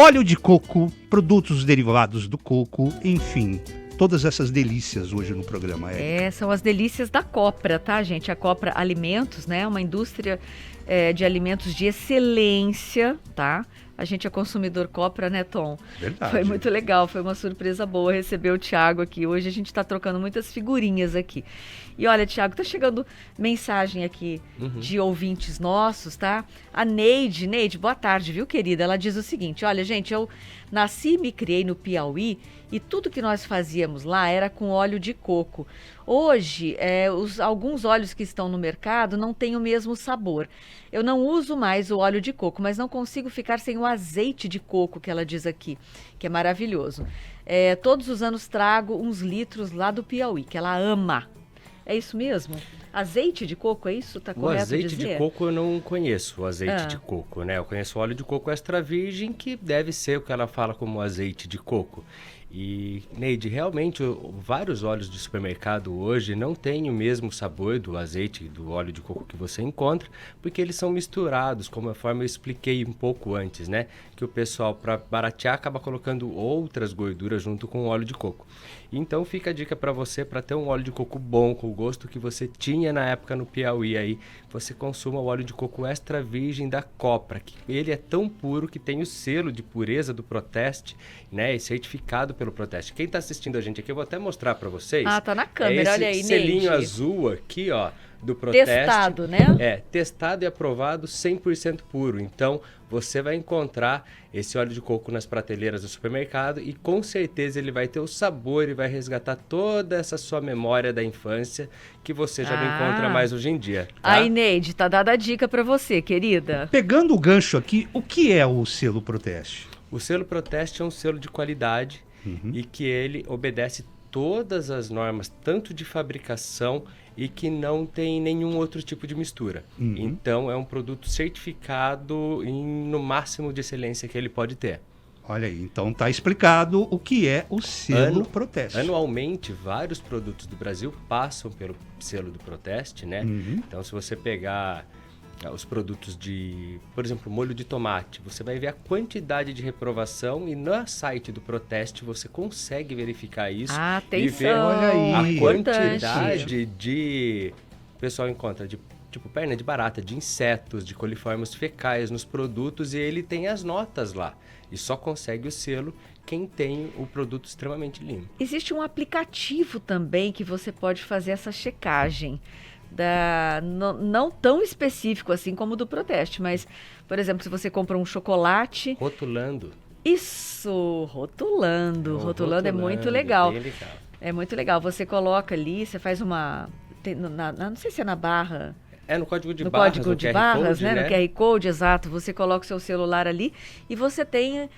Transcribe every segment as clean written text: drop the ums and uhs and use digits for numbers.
óleo de coco, produtos derivados do coco, enfim, todas essas delícias hoje no programa. São as delícias da Copra, tá, gente? A Copra Alimentos, né? Uma indústria de alimentos de excelência, tá? A gente é consumidor Copra, né, Tom? Verdade. Foi muito legal, foi uma surpresa boa receber o Thiago aqui. Hoje a gente está trocando muitas figurinhas aqui. E olha, Thiago, tá chegando mensagem aqui de ouvintes nossos, tá? A Neide, boa tarde, viu, querida? Ela diz o seguinte, olha, gente, eu nasci e me criei no Piauí e tudo que nós fazíamos lá era com óleo de coco. Hoje, alguns óleos que estão no mercado não têm o mesmo sabor. Eu não uso mais o óleo de coco, mas não consigo ficar sem o azeite de coco, que ela diz aqui, que é maravilhoso. Todos os anos trago uns litros lá do Piauí, que ela ama. É isso mesmo? Azeite de coco, é isso? Tá correto dizer? O azeite de coco eu não conheço, o azeite de coco, né? Eu conheço o óleo de coco extra virgem, que deve ser o que ela fala como azeite de coco. E, Neide, realmente, vários óleos de supermercado hoje não têm o mesmo sabor do azeite e do óleo de coco que você encontra, porque eles são misturados, conforme eu expliquei um pouco antes, né? Que o pessoal, para baratear, acaba colocando outras gorduras junto com o óleo de coco. Então, fica a dica para você, para ter um óleo de coco bom, com o gosto que você tinha na época no Piauí aí, você consuma o óleo de coco extra virgem da Copra, que ele é tão puro que tem o selo de pureza do Proteste, né? E certificado pelo Proteste. Quem está assistindo a gente aqui, eu vou até mostrar para vocês. Tá na câmera, olha aí, Neide. Esse selinho azul aqui, ó, do Proteste. Testado, né? Testado e aprovado 100% puro. Então, você vai encontrar esse óleo de coco nas prateleiras do supermercado e com certeza ele vai ter o sabor e vai resgatar toda essa sua memória da infância que você já não encontra mais hoje em dia. Tá? Aí, Neide, tá dada a dica para você, querida. Pegando o gancho aqui, o que é o selo Proteste? O selo Proteste é um selo de qualidade e que ele obedece todas as normas, tanto de fabricação e que não tem nenhum outro tipo de mistura. Então, é um produto certificado no máximo de excelência que ele pode ter. Olha aí, então tá explicado o que é o selo Proteste. Anualmente, vários produtos do Brasil passam pelo selo do Proteste, né? Então, se você pegar os produtos de, por exemplo, molho de tomate, você vai ver a quantidade de reprovação e no site do Proteste você consegue verificar isso e ver a quantidade de... O pessoal encontra de tipo perna de barata, de insetos, de coliformes fecais nos produtos e ele tem as notas lá. E só consegue o selo quem tem o produto extremamente limpo. Existe um aplicativo também que você pode fazer essa checagem. Não tão específico assim como o do Proteste, mas, por exemplo, se você compra um chocolate... Rotulando. Isso, rotulando é muito legal. Bem legal. É muito legal, você coloca ali, você faz uma... não sei se é na barra... No código de no barras, código de barras, né? No QR Code, exato. Você coloca o seu celular ali e você tem...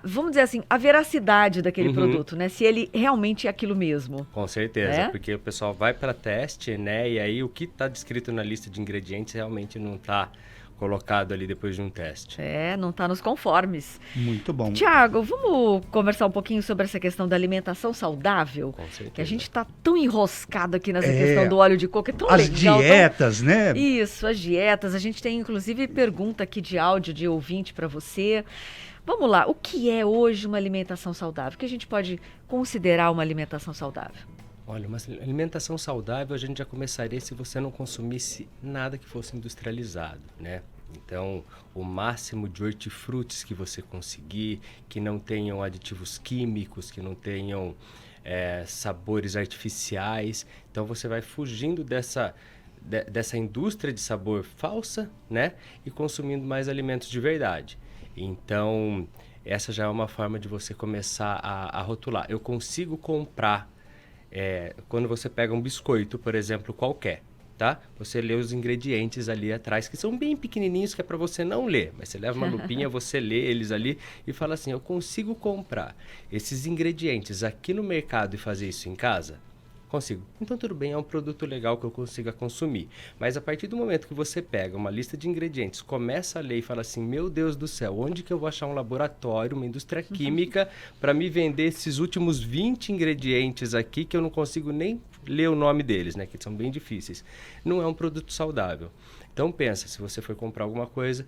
vamos dizer assim, a veracidade daquele produto, né? Se ele realmente é aquilo mesmo. Com certeza, porque o pessoal vai para teste, né? E aí o que está descrito na lista de ingredientes realmente não está colocado ali depois de um teste. Não está nos conformes. Muito bom. Thiago, vamos conversar um pouquinho sobre essa questão da alimentação saudável? Com certeza. Que a gente está tão enroscado aqui nessa questão do óleo de coco, é tão as legal. As dietas, né? Isso, as dietas. A gente tem, inclusive, pergunta aqui de áudio de ouvinte para você. Vamos lá, o que é hoje uma alimentação saudável? O que a gente pode considerar uma alimentação saudável? Olha, uma alimentação saudável a gente já começaria se você não consumisse nada que fosse industrializado, né? Então, o máximo de hortifrutis que você conseguir, que não tenham aditivos químicos, que não tenham sabores artificiais. Então, você vai fugindo dessa indústria de sabor falsa, né? E consumindo mais alimentos de verdade. Então, essa já é uma forma de você começar a rotular. Eu consigo comprar, quando você pega um biscoito, por exemplo, qualquer, tá? Você lê os ingredientes ali atrás, que são bem pequenininhos, que é para você não ler. Mas você leva uma lupinha, você lê eles ali e fala assim, eu consigo comprar esses ingredientes aqui no mercado e fazer isso em casa? Consigo. Então tudo bem, é um produto legal que eu consiga consumir. Mas a partir do momento que você pega uma lista de ingredientes, começa a ler e fala assim, meu Deus do céu, onde que eu vou achar um laboratório, uma indústria química para me vender esses últimos 20 ingredientes aqui que eu não consigo nem ler o nome deles, né? Que são bem difíceis. Não é um produto saudável. Então pensa, se você for comprar alguma coisa,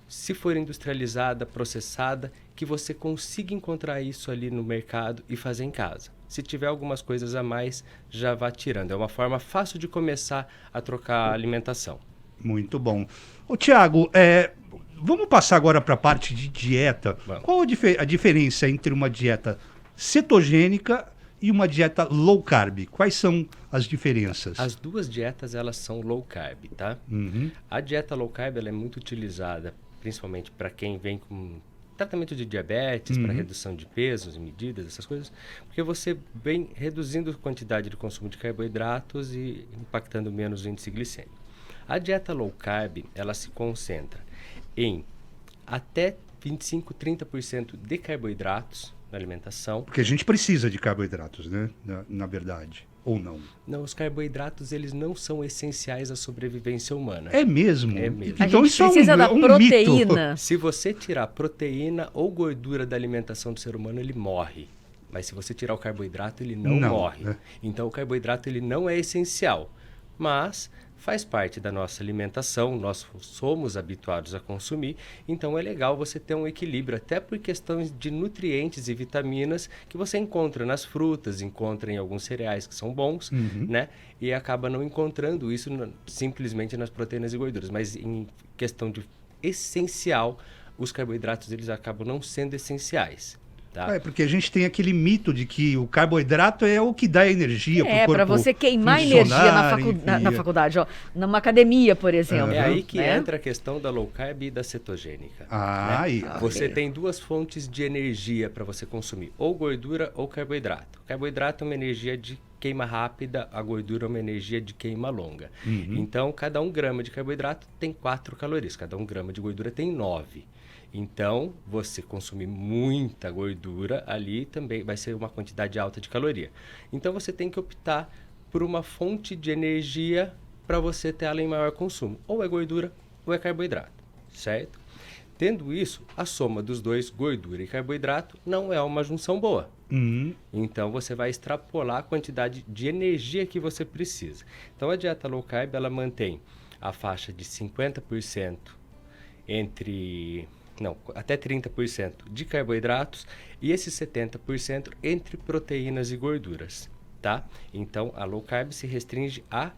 se for industrializada, processada, que você consiga encontrar isso ali no mercado e fazer em casa. Se tiver algumas coisas a mais, já vá tirando. É uma forma fácil de começar a trocar a alimentação. Muito bom. Ô, Tiago, vamos passar agora para a parte de dieta. Vamos. Qual a diferença entre uma dieta cetogênica e uma dieta low carb? Quais são as diferenças? As duas dietas, elas são low carb, tá? Uhum. A dieta low carb, ela é muito utilizada, principalmente para quem vem com tratamento de diabetes, para redução de pesos e medidas, essas coisas, porque você vem reduzindo a quantidade de consumo de carboidratos e impactando menos o índice glicêmico. A dieta low carb, ela se concentra em até 25, 30% de carboidratos na alimentação. Porque a gente precisa de carboidratos, né? Na verdade. Ou não? Não, os carboidratos, eles não são essenciais à sobrevivência humana. É mesmo? É mesmo. Então A gente isso é precisa da um proteína. Se você tirar proteína ou gordura da alimentação do ser humano, ele morre. Mas se você tirar o carboidrato, ele não morre. né? Então, o carboidrato ele não é essencial, mas faz parte da nossa alimentação, nós somos habituados a consumir, então é legal você ter um equilíbrio, até por questões de nutrientes e vitaminas que você encontra nas frutas, encontra em alguns cereais que são bons, né? E acaba não encontrando isso simplesmente nas proteínas e gorduras, mas em questão de essencial, os carboidratos eles acabam não sendo essenciais. Tá? Porque a gente tem aquele mito de que o carboidrato é o que dá energia para o corpo para você queimar funcionar, energia na faculdade, ó, numa academia, por exemplo. É aí que né? entra a questão da low carb e da cetogênica. Aí. Você tem duas fontes de energia para você consumir, ou gordura ou carboidrato. O carboidrato é uma energia de queima rápida, a gordura é uma energia de queima longa. Então, cada 1 grama de carboidrato tem 4 calorias, cada 1 grama de gordura tem 9. Então, você consumir muita gordura ali também vai ser uma quantidade alta de caloria. Então, você tem que optar por uma fonte de energia para você ter ela em maior consumo. Ou é gordura ou é carboidrato, certo? Tendo isso, a soma dos dois, gordura e carboidrato, não é uma junção boa. Então, você vai extrapolar a quantidade de energia que você precisa. Então, a dieta low carb, ela mantém a faixa de 50% até 30% de carboidratos e esses 70% entre proteínas e gorduras, tá? Então, a low carb se restringe a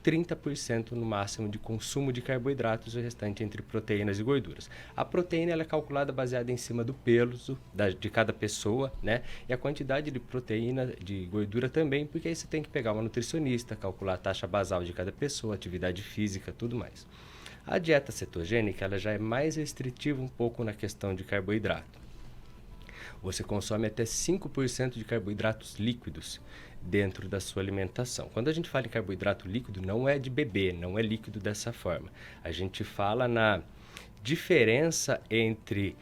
30% no máximo de consumo de carboidratos e o restante entre proteínas e gorduras. A proteína ela é calculada baseada em cima do peso de cada pessoa, né? E a quantidade de proteína, de gordura também, porque aí você tem que pegar uma nutricionista, calcular a taxa basal de cada pessoa, atividade física, tudo mais. A dieta cetogênica ela já é mais restritiva um pouco na questão de carboidrato. Você consome até 5% de carboidratos líquidos dentro da sua alimentação. Quando a gente fala em carboidrato líquido, não é de beber, não é líquido dessa forma. A gente fala na diferença entre...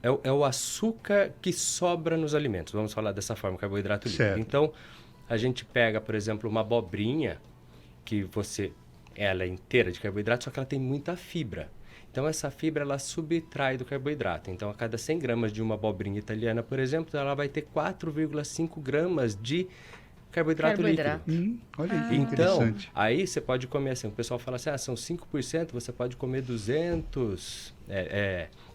É o açúcar que sobra nos alimentos, vamos falar dessa forma, carboidrato líquido. Certo. Então, a gente pega, por exemplo, uma abobrinha que ela é inteira de carboidrato, só que ela tem muita fibra. Então, essa fibra, ela subtrai do carboidrato. Então, a cada 100 gramas de uma abobrinha italiana, por exemplo, ela vai ter 4,5 gramas de carboidrato líquido. Olha aí, Então, interessante. aí você pode comer assim, o pessoal fala assim, são 5%, você pode comer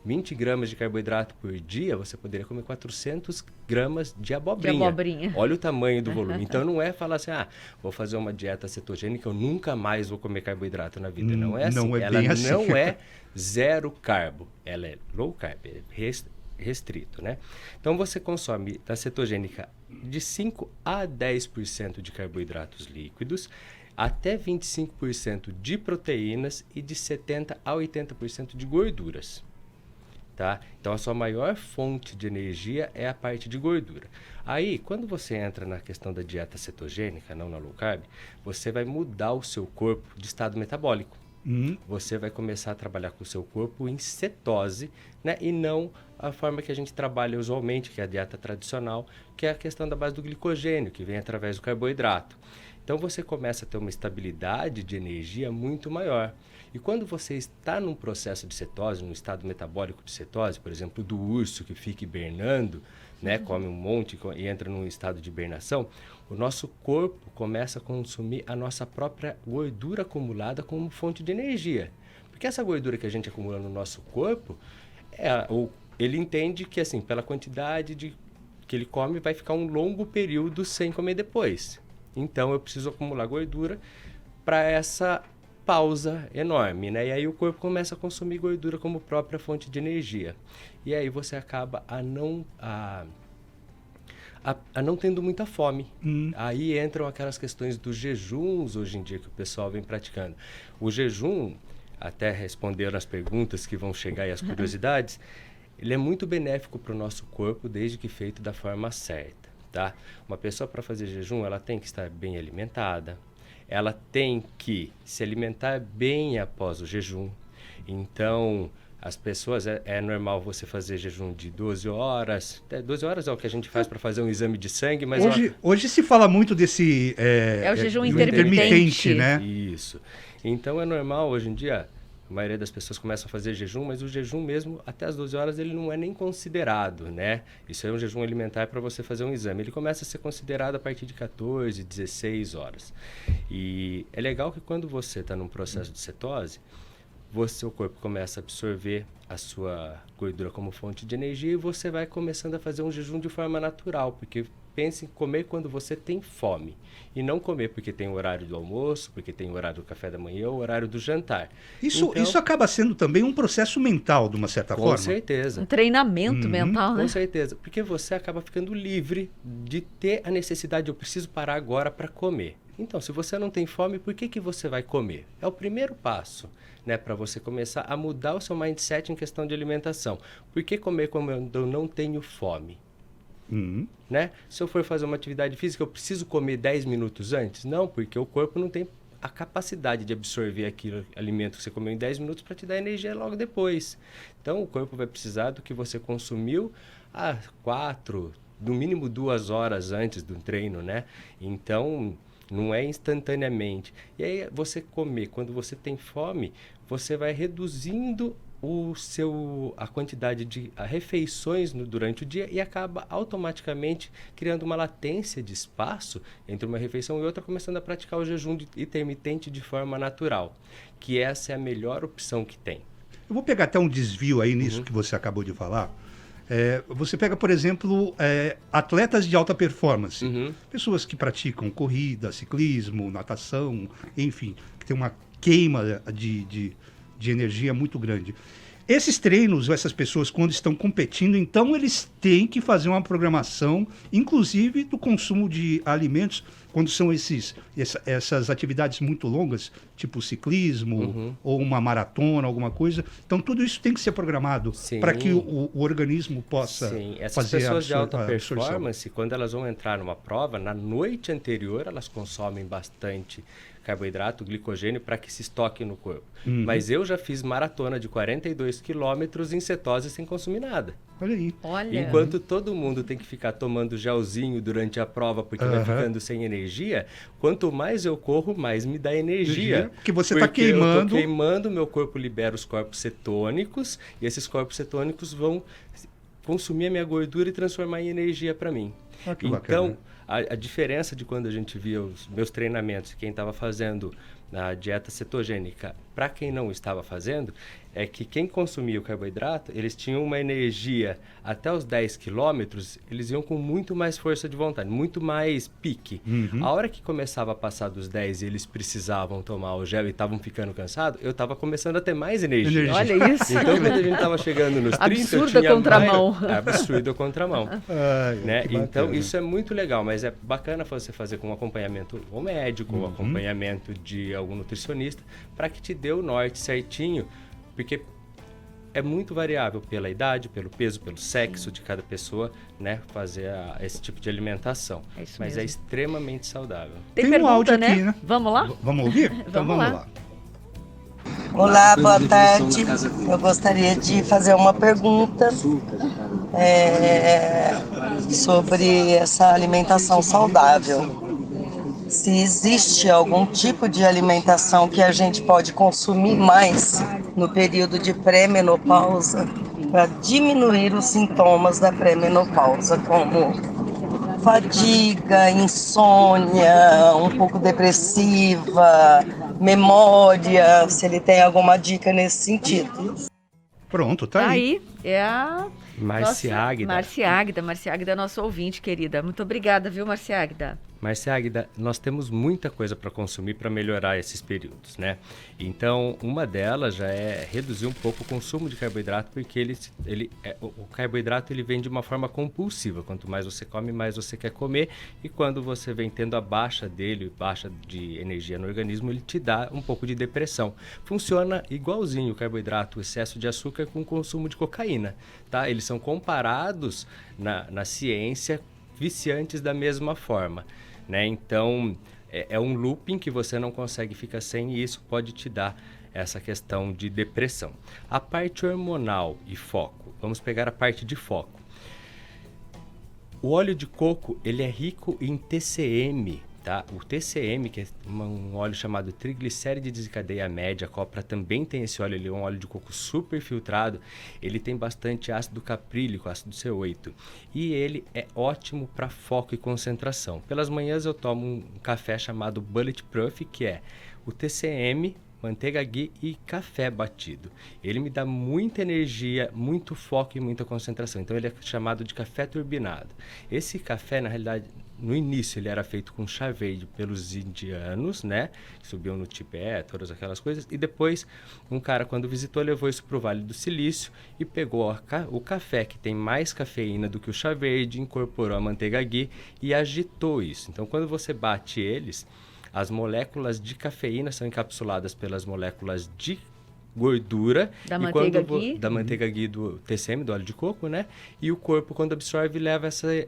20 gramas de carboidrato por dia, você poderia comer 400 gramas de abobrinha. Olha o tamanho do volume. Então, não é falar assim, vou fazer uma dieta cetogênica, eu nunca mais vou comer carboidrato na vida. Não é assim. Não é Ela bem assim. não é zero carbo, ela é low carb, é restrito, né? Então, você consome da cetogênica de 5 a 10% de carboidratos líquidos, até 25% de proteínas e de 70 a 80% de gorduras. Tá? Então, a sua maior fonte de energia é a parte de gordura. Aí, quando você entra na questão da dieta cetogênica, não na low carb, você vai mudar o seu corpo de estado metabólico. Você vai começar a trabalhar com o seu corpo em cetose, né? E não a forma que a gente trabalha usualmente, que é a dieta tradicional, que é a questão da base do glicogênio, que vem através do carboidrato. Então, você começa a ter uma estabilidade de energia muito maior. E quando você está num processo de cetose, num estado metabólico de cetose, por exemplo, do urso que fica hibernando, né, come um monte e entra num estado de hibernação, o nosso corpo começa a consumir a nossa própria gordura acumulada como fonte de energia. Porque essa gordura que a gente acumula no nosso corpo, ele entende que, assim, pela quantidade que ele come, vai ficar um longo período sem comer depois. Então, eu preciso acumular gordura para essa pausa enorme, né? E aí o corpo começa a consumir gordura como própria fonte de energia. E aí você acaba a não tendo muita fome. Aí entram aquelas questões dos jejuns hoje em dia que o pessoal vem praticando. O jejum, até respondendo as perguntas que vão chegar e as curiosidades, ele é muito benéfico para o nosso corpo desde que feito da forma certa, tá? Uma pessoa, para fazer jejum, ela tem que estar bem alimentada, ela tem que se alimentar bem após o jejum. Então, as pessoas, é normal você fazer jejum de 12 horas. 12 horas é o que a gente faz para fazer um exame de sangue, mas... Hoje se fala muito desse... É o jejum intermitente, né? Isso. Então, é normal, hoje em dia, a maioria das pessoas começa a fazer jejum, mas o jejum mesmo, até as 12 horas, ele não é nem considerado, né? Isso é um jejum alimentar para você fazer um exame. Ele começa a ser considerado a partir de 14, 16 horas. E é legal que quando você está num processo de cetose, seu corpo começa a absorver a sua gordura como fonte de energia e você vai começando a fazer um jejum de forma natural, porque pense em comer quando você tem fome e não comer porque tem o horário do almoço, porque tem o horário do café da manhã ou o horário do jantar. Isso acaba sendo também um processo mental, de uma certa forma. Com certeza. Um treinamento mental, né? Com certeza, porque você acaba ficando livre de ter a necessidade, eu preciso parar agora para comer. Então, se você não tem fome, por que você vai comer? É o primeiro passo, né, para você começar a mudar o seu mindset em questão de alimentação. Por que comer quando eu não tenho fome? Né? Se eu for fazer uma atividade física, eu preciso comer 10 minutos antes? Não, porque o corpo não tem a capacidade de absorver aquele alimento que você comeu em 10 minutos para te dar energia logo depois. Então, o corpo vai precisar do que você consumiu há 4, no mínimo 2 horas antes do treino, né? Então, não é instantaneamente. E aí, você comer, quando você tem fome, você vai reduzindo a quantidade de refeições durante o dia e acaba automaticamente criando uma latência de espaço entre uma refeição e outra, começando a praticar o jejum intermitente de forma natural, que essa é a melhor opção que tem. Eu vou pegar até um desvio aí nisso que você acabou de falar. Você pega, por exemplo, atletas de alta performance, pessoas que praticam corrida, ciclismo, natação, enfim, que tem uma queima de energia muito grande. Esses treinos, essas pessoas, quando estão competindo, então eles têm que fazer uma programação, inclusive do consumo de alimentos, quando são essas atividades muito longas, tipo ciclismo ou uma maratona, alguma coisa. Então tudo isso tem que ser programado para que o organismo possa Essas fazer pessoas de alta absorção. performance, quando elas vão entrar numa prova, na noite anterior elas consomem bastante carboidrato, glicogênio, para que se estoque no corpo. Mas eu já fiz maratona de 42 quilômetros em cetose sem consumir nada. Olha aí. Enquanto todo mundo tem que ficar tomando gelzinho durante a prova porque vai ficando sem energia, quanto mais eu corro, mais me dá energia. Porque você está queimando. Eu estou queimando, meu corpo libera os corpos cetônicos e esses corpos cetônicos vão consumir a minha gordura e transformar em energia para mim. Então, a diferença de quando a gente via os meus treinamentos, quem estava fazendo a dieta cetogênica, para quem não estava fazendo, é que quem consumia o carboidrato, eles tinham uma energia até os 10 quilômetros, eles iam com muito mais força de vontade, muito mais pique. A hora que começava a passar dos 10 e eles precisavam tomar o gel e estavam ficando cansados, eu estava começando a ter mais energia. Olha isso. Então, quando a gente estava chegando nos 30, absurda eu tinha contramão. Absurdo a contramão. Né? Então, isso é muito legal, mas é bacana você fazer com acompanhamento ou médico, ou acompanhamento de algum nutricionista, para que te dê o norte certinho, porque é muito variável pela idade, pelo peso, pelo sexo de cada pessoa, né? Fazer esse tipo de alimentação. Mas é extremamente saudável. Tem um pergunta, áudio né? aqui, né? Vamos lá? Vamos ouvir? Então vamos lá. Olá, boa tarde. Eu gostaria de fazer uma pergunta sobre essa alimentação saudável. Se existe algum tipo de alimentação que a gente pode consumir mais no período de pré-menopausa para diminuir os sintomas da pré-menopausa, como fadiga, insônia, um pouco depressiva, memória, se ele tem alguma dica nesse sentido. Pronto, tá aí. Aí é a Márcia Águida. Márcia Águida, nossa ouvinte querida. Muito obrigada, viu, Márcia Águida? Márcia Águida, nós temos muita coisa para consumir para melhorar esses períodos, né? Então, uma delas já é reduzir um pouco o consumo de carboidrato, porque o carboidrato ele vem de uma forma compulsiva. Quanto mais você come, mais você quer comer. E quando você vem tendo a baixa de energia no organismo, ele te dá um pouco de depressão. Funciona igualzinho o carboidrato, o excesso de açúcar com o consumo de cocaína, tá? Eles são comparados na ciência viciantes da mesma forma, né? Então, é um looping que você não consegue ficar sem e isso pode te dar essa questão de depressão. A parte hormonal e foco, vamos pegar a parte de foco. O óleo de coco, ele é rico em TCM, tá? O TCM, que é um óleo chamado triglicérides de cadeia média, a copra também tem esse óleo, ele é um óleo de coco super filtrado, ele tem bastante ácido caprílico, ácido C8, e ele é ótimo para foco e concentração. Pelas manhãs eu tomo um café chamado Bulletproof, que é o TCM, manteiga ghee e café batido. Ele me dá muita energia, muito foco e muita concentração. Então ele é chamado de café turbinado. Esse café, na realidade, no início ele era feito com chá verde pelos indianos, né? Que subiam no Tibete, todas aquelas coisas. E depois um cara, quando visitou, levou isso para o Vale do Silício e pegou o café, que tem mais cafeína do que o chá verde, incorporou a manteiga ghee e agitou isso. Então quando você bate eles, as moléculas de cafeína são encapsuladas pelas moléculas de gordura da manteiga ghee, da manteiga ghee do TCM, do óleo de coco, né? E o corpo, quando absorve, leva essa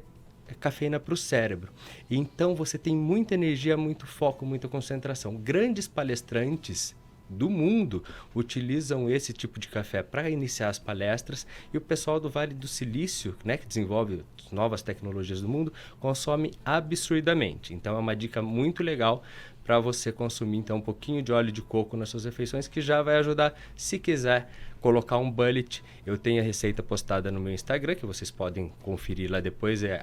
cafeína para o cérebro. Então você tem muita energia, muito foco, muita concentração. Grandes palestrantes do mundo utilizam esse tipo de café para iniciar as palestras e o pessoal do Vale do Silício, né, que desenvolve novas tecnologias do mundo, consome absurdamente. Então é uma dica muito legal para você consumir então um pouquinho de óleo de coco nas suas refeições, que já vai ajudar. Se quiser colocar um bullet, eu tenho a receita postada no meu Instagram, que vocês podem conferir lá depois, é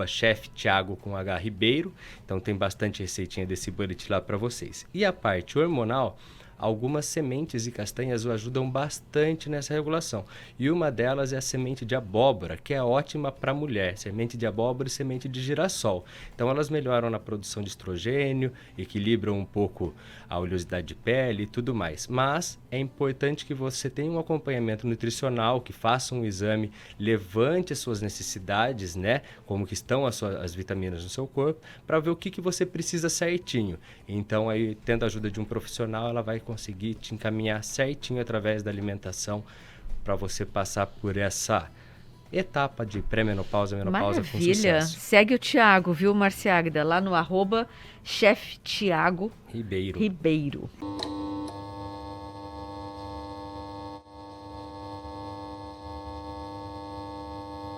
@cheftiago com H Ribeiro. Então tem bastante receitinha desse bullet lá para vocês. E a parte hormonal, algumas sementes e castanhas o ajudam bastante nessa regulação. E uma delas é a semente de abóbora, que é ótima para a mulher. Semente de abóbora e semente de girassol. Então elas melhoram na produção de estrogênio, equilibram um pouco a oleosidade de pele e tudo mais. Mas é importante que você tenha um acompanhamento nutricional, que faça um exame, levante as suas necessidades, né? Como que estão as vitaminas no seu corpo, para ver o que você precisa certinho. Então, aí, tendo a ajuda de um profissional, ela vai conseguir te encaminhar certinho através da alimentação para você passar por essa etapa de pré-menopausa, menopausa com sucesso. Segue o Thiago, viu, Márcia Águida, lá no @cheftiago Ribeiro.